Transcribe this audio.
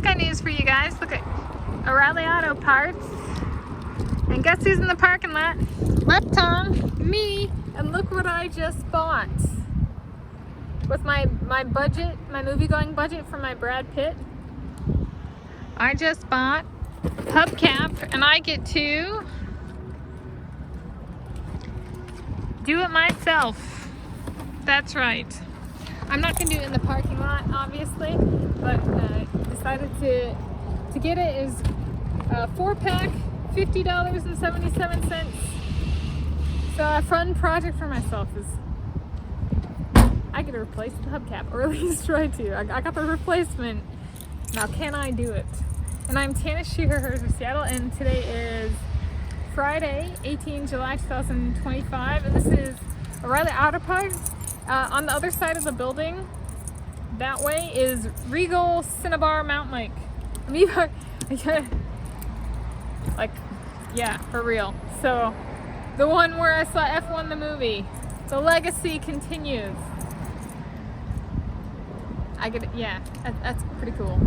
I got news for you guys. Look at O'Reilly Auto Parts. And guess who's in the parking lot? Left tongue, me. And look what I just bought. With my budget, my movie-going budget for my Brad Pitt. I just bought hubcap, and I get to do it myself. That's right. I'm not gonna do it in the parking lot, obviously, but decided to get it. Is a 4-pack, $50.77. So a fun project for myself is I get to replace the hubcap, or at least try to. I got the replacement. Now can I do it? And I'm Tanis Coralee of Seattle, and today is Friday, 18 July 2025, and this is O'Reilly Auto Parts. On the other side of the building, that way, is Regal Cinnabar Mountain Lake. I mean, like, yeah, for real. So, the one where I saw F1 the movie. The legacy continues. I get it, yeah, that's pretty cool.